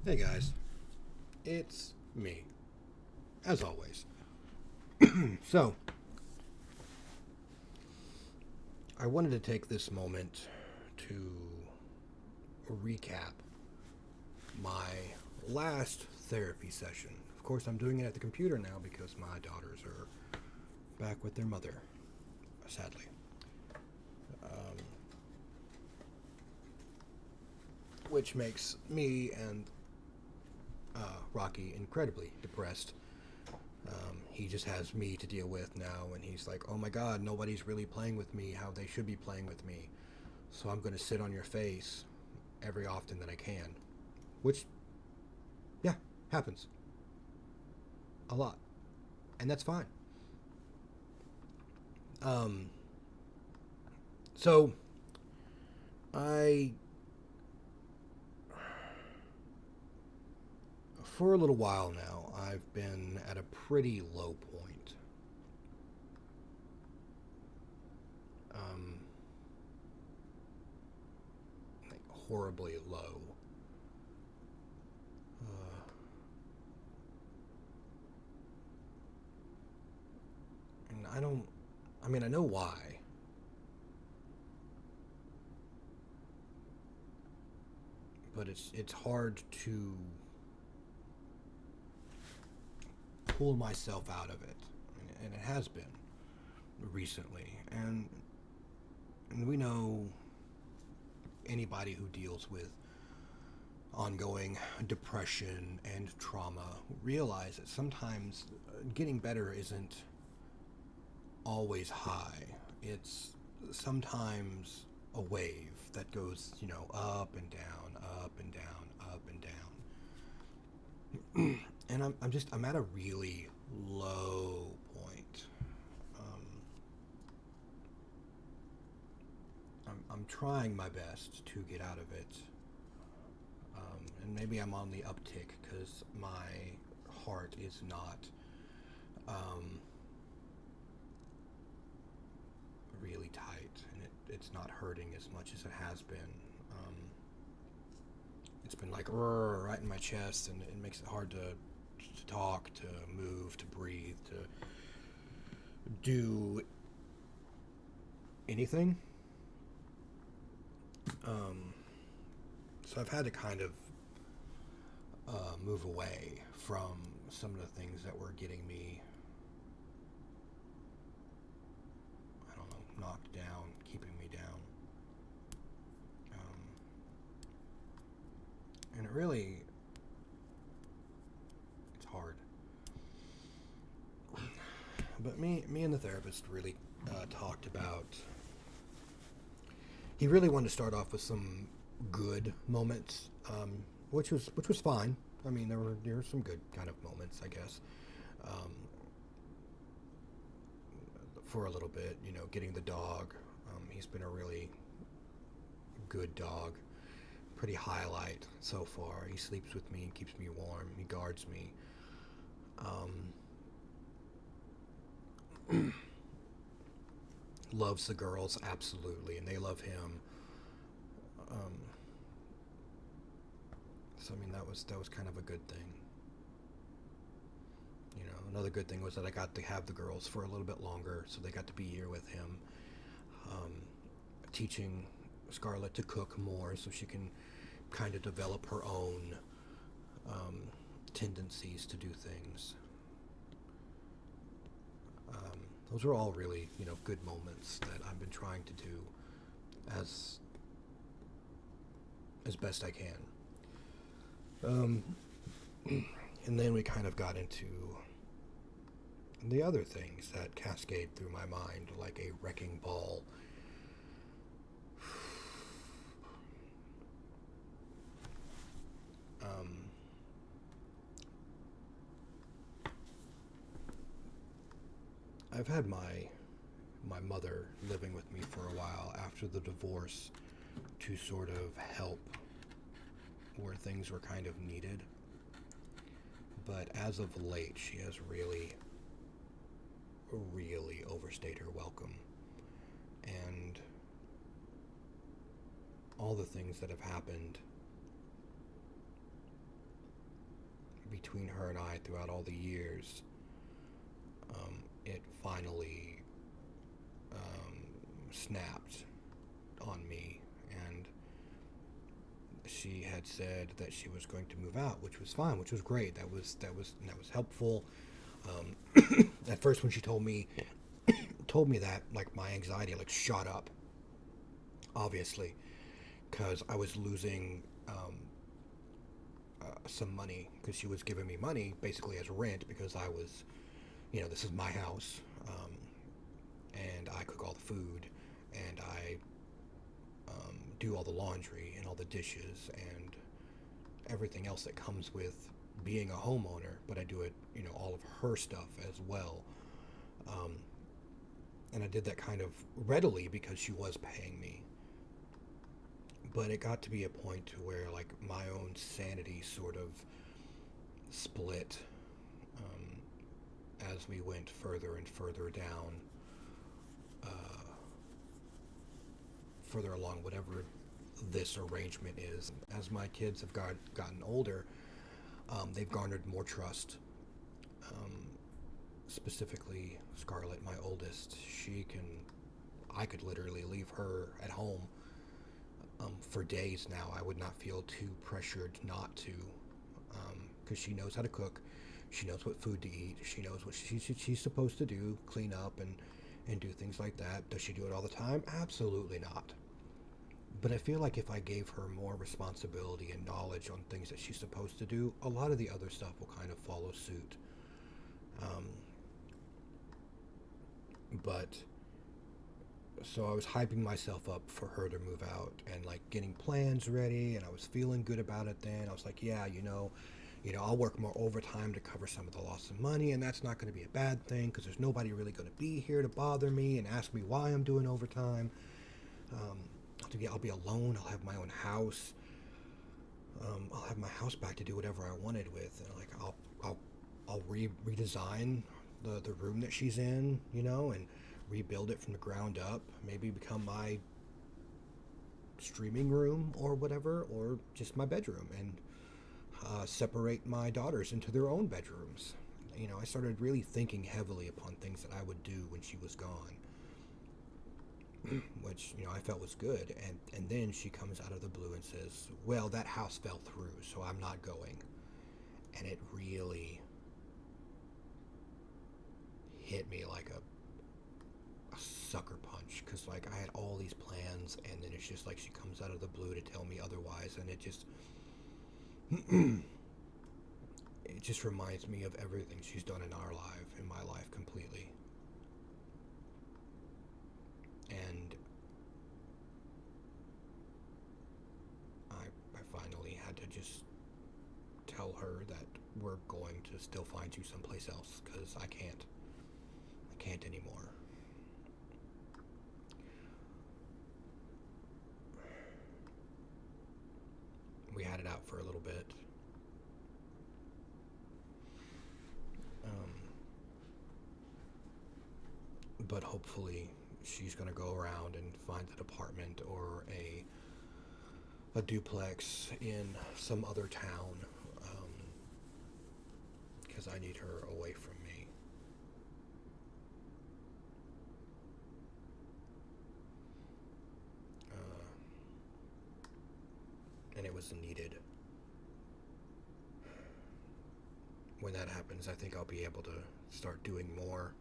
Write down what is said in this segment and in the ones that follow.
Hey guys, it's me, as always. So, I wanted to take this moment to recap my last therapy session. Of course, I'm doing it at the computer now because my daughters are back with their mother, sadly. Um, which makes me and Rocky incredibly depressed. He just has me to deal with now, and he's like, oh my god, nobody's really playing with me how they should be playing with me. So I'm going to sit on your face every often that I can. Which, yeah, happens a lot. And that's fine. Um, so I, for a little while now, I've been at a pretty low point. Um, like horribly low. Uh, and I don't, I mean, I know why, but it's hard to pull myself out of it, and it has been recently. And we know anybody who deals with ongoing depression and trauma realize that sometimes getting better isn't always high. It's sometimes a wave that goes, up and down, up and down, up and down. And I'm at a really low point. Um, I'm trying my best to get out of it. And maybe I'm on the uptick because my heart is not um, really tight, and it's not hurting as much as it has been. Um, it's been like right in my chest, and it makes it hard to talk, to move, to breathe, to do anything. Um, so I've had to kind of move away from some of the things that were getting me, I don't know, knocked down, keeping me down. Um, and it really, it's hard. But me and the therapist really talked about. He really wanted to start off with some good moments, which was fine. I mean, there were some good kind of moments, I guess. Um, for a little bit, getting the dog. He's been a really good dog. Pretty highlight so far. He sleeps with me, keeps me warm, he guards me. Um, loves the girls absolutely, and they love him. Um, so I mean, that was kind of a good thing. Another good thing was that I got to have the girls for a little bit longer, so they got to be here with him, um, teaching Scarlett to cook more, so she can kind of develop her own um, tendencies to do things. Um, those are all really, good moments that I've been trying to do as as best I can. Um, and then we kind of got into the other things that cascade through my mind like a wrecking ball. Um, I've had my mother living with me for a while after the divorce to sort of help where things were kind of needed. But as of late, she has really, really overstayed her welcome. And all the things that have happened between her and I throughout all the years, it finally snapped on me, and she had said that she was going to move out, which was fine, which was great. That was helpful. At first, when she told me that, like, my anxiety like shot up, obviously, because I was losing some money, because she was giving me money basically as rent, because I was, this is my house, and I cook all the food, and I do all the laundry and all the dishes and everything else that comes with being a homeowner. But I do it, all of her stuff as well. Um, and I did that kind of readily because she was paying me. But it got to be a point to where, like, my own sanity sort of split, as we went further and further down, further along whatever this arrangement is. As my kids have gotten older, they've garnered more trust. Um, Specifically, Scarlett, my oldest, I could literally leave her at home for days now. I would not feel too pressured not to, because she knows how to cook. She knows what food to eat. She knows what she's supposed to do, clean up and do things like that. Does she do it all the time? Absolutely not. But I feel like if I gave her more responsibility and knowledge on things that she's supposed to do, a lot of the other stuff will kind of follow suit. Um, but so I was hyping myself up for her to move out, and like getting plans ready, and I was feeling good about it then. I was like, yeah, I'll work more overtime to cover some of the loss of money, and that's not going to be a bad thing, because there's nobody really going to be here to bother me and ask me why I'm doing overtime. Um, I'll be alone. I'll have my own house. I'll have my house back to do whatever I wanted with, and like I'll redesign the room that she's in, and rebuild it from the ground up. Maybe become my streaming room or whatever, or just my bedroom, and separate my daughters into their own bedrooms. I started really thinking heavily upon things that I would do when she was gone, which I felt was good. And then she comes out of the blue and says, "Well, that house fell through, so I'm not going." And it really hit me like a sucker punch, because like I had all these plans, and then it's just like she comes out of the blue to tell me otherwise, and it just reminds me of everything she's done in my life completely. And I finally had to just tell her that we're going to still find you someplace else, because I can't anymore. We had it out for a little bit. Um, but hopefully she's going to go around and find an apartment or a duplex in some other town, because I need her away from me. Uh, and it was needed. When that happens, I think I'll be able to start doing more.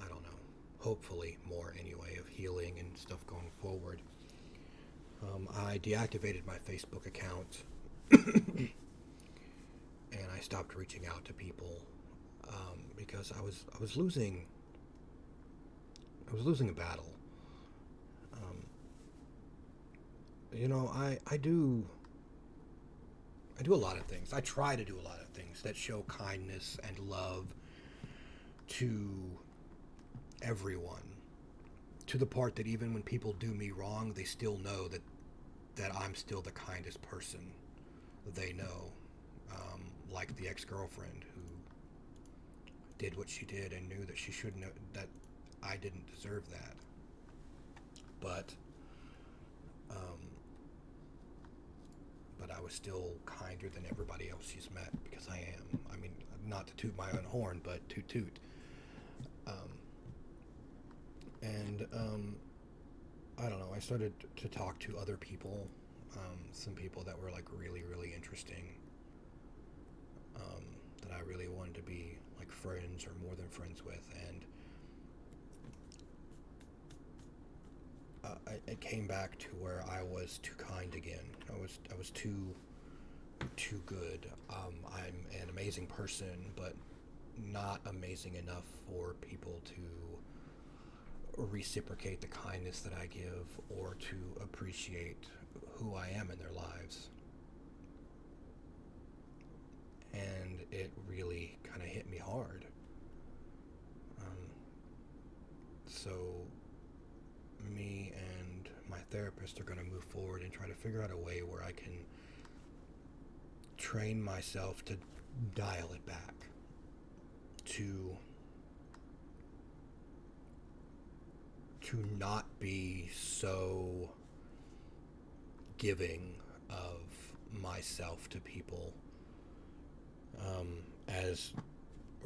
I don't know. Hopefully, more anyway, of healing and stuff going forward. I deactivated my Facebook account, and I stopped reaching out to people, because I was losing a battle. Um, I do a lot of things. I try to do a lot of things that show kindness and love to everyone. To the part that even when people do me wrong, they still know that I'm still the kindest person they know. Like the ex-girlfriend who did what she did and knew that she shouldn't have, that I didn't deserve that. But um, but was still kinder than everybody else she's met, because I am. I mean, not to toot my own horn, but toot toot. Um, and I don't know. I started to talk to other people, some people that were like really, really interesting, um, that I really wanted to be like friends or more than friends with, and it came back to where I was too kind again. I was too good. I'm an amazing person, but not amazing enough for people to reciprocate the kindness that I give or to appreciate who I am in their lives. And it really kind of hit me hard. Um, so, me and my therapist are going to move forward and try to figure out a way where I can train myself to dial it back, to not be so giving of myself to people, as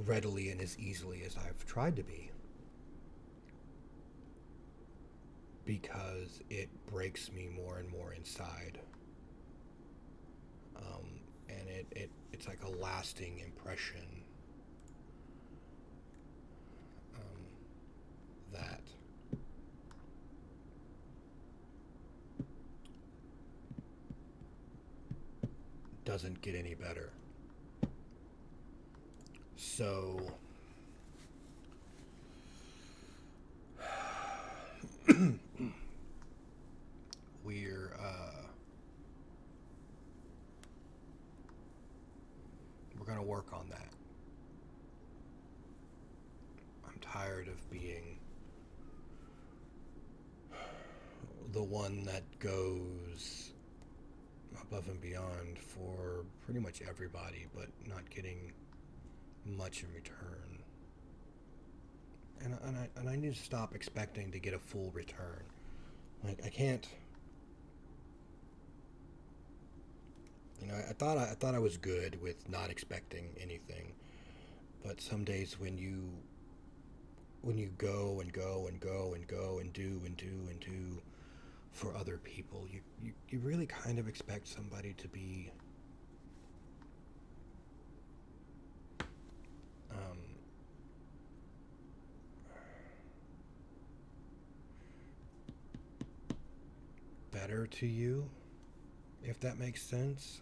readily and as easily as I've tried to be, because it breaks me more and more inside. And it's like a lasting impression, that doesn't get any better. So we're we're gonna work on that. I'm tired of being the one that goes above and beyond for pretty much everybody, but not getting much in return. And I need to stop expecting to get a full return. Like, I can't. I thought I was good with not expecting anything, but some days when you go and go and go and go and do and do and do for other people, you really kind of expect somebody to be, um, better to you, if that makes sense.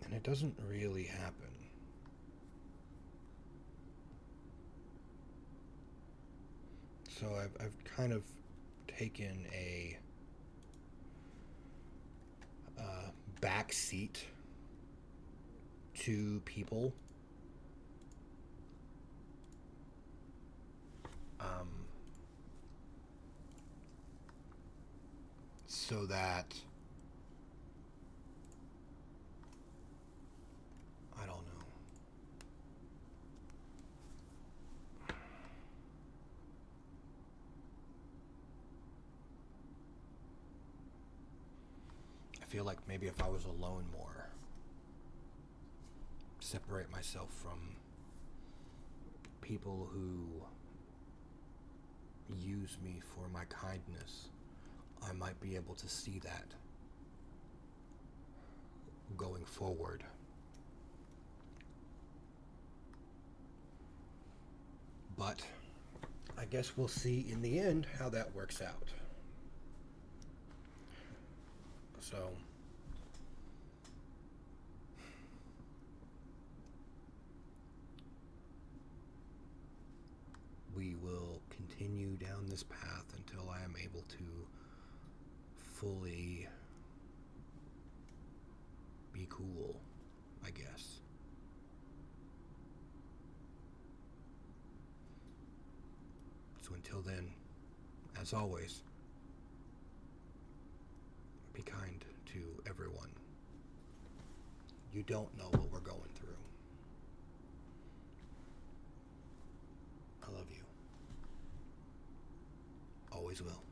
And it doesn't really happen. So I've kind of taken a back seat to people, um, so that, I don't know. I feel like maybe if I was alone more, separate myself from people who use me for my kindness, I might be able to see that going forward. But I guess we'll see in the end how that works out. So, we will continue down this path until I am able to fully be cool, I guess. So until then, as always, be kind to everyone. You don't know what we're going through. I love you. always will.